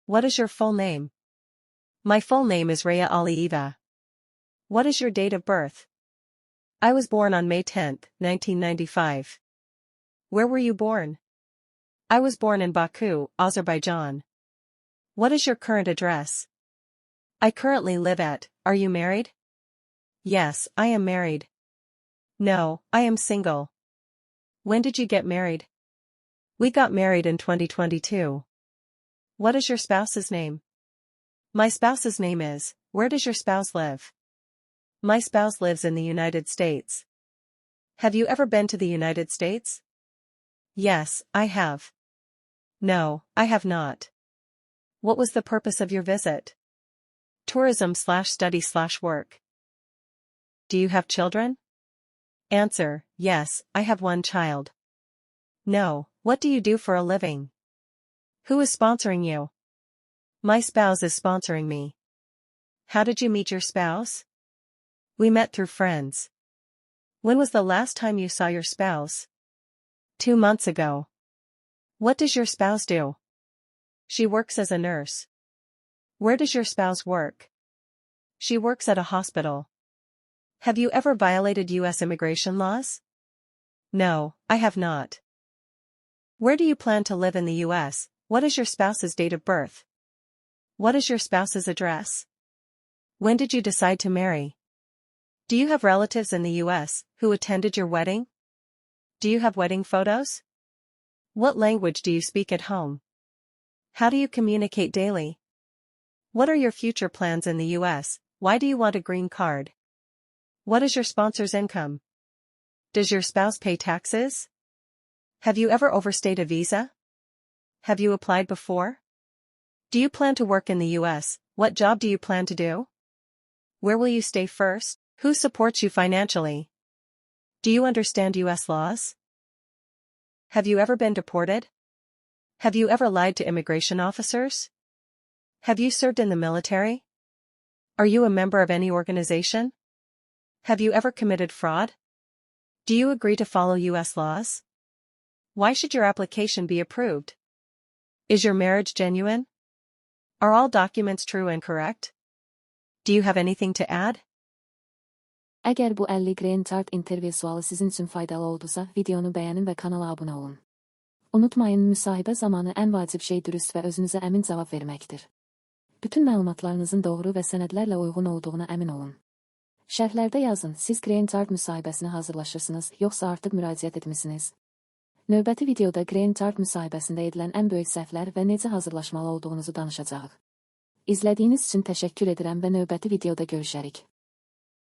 What is your full name? My full name is Rhea Alieva. What is your date of birth? I was born on May 10, 1995. Where were you born? I was born in Baku, Azerbaijan. What is your current address? I currently live at. Are you married? Yes, I am married. No, I am single. When did you get married? We got married in 2022. What is your spouse's name? My spouse's name is. Where does your spouse live? My spouse lives in the United States. Have you ever been to the United States? Yes, I have. No, I have not. What was the purpose of your visit? Tourism/study/work. Do you have children? Answer, yes, I have one child. No, what do you do for a living? Who is sponsoring you? My spouse is sponsoring me. How did you meet your spouse? We met through friends. When was the last time you saw your spouse? 2 months ago. What does your spouse do? She works as a nurse. Where does your spouse work? She works at a hospital. Have you ever violated U.S. immigration laws? No, I have not. Where do you plan to live in the U.S.? What is your spouse's date of birth? What is your spouse's address? When did you decide to marry? Do you have relatives in the U.S. who attended your wedding? Do you have wedding photos? What language do you speak at home? How do you communicate daily? What are your future plans in the U.S.? Why do you want a green card? What is your sponsor's income? Does your spouse pay taxes? Have you ever overstayed a visa? Have you applied before? Do you plan to work in the U.S.? What job do you plan to do? Where will you stay first? Who supports you financially? Do you understand U.S. laws? Have you ever been deported? Have you ever lied to immigration officers? Have you served in the military? Are you a member of any organization? Have you ever committed fraud? Do you agree to follow U.S. laws? Why should your application be approved? Is your marriage genuine? Are all documents true and correct? Do you have anything to add? Eğer bu 50 Green Card interview sualı sizin için faydalı olduysa videonu beğenin ve kanala abone olun. Unutmayın, müsahibə zamanı ən vacib şey dürüst və özünüzə əmin cavab verməkdir. Bütün məlumatlarınızın doğru və sənədlərlə uyğun olduğuna əmin olun. Şərhlərdə yazın, siz Green Card müsahibəsini hazırlaşırsınız, yoxsa artıq müraciət etmisiniz? Növbəti videoda Green Card müsahibəsində edilən ən böyük səhvlər və necə hazırlaşmalı olduğunuzu danışacağıq. İzlədiyiniz üçün təşəkkür edirəm və növbəti videoda görüşərik.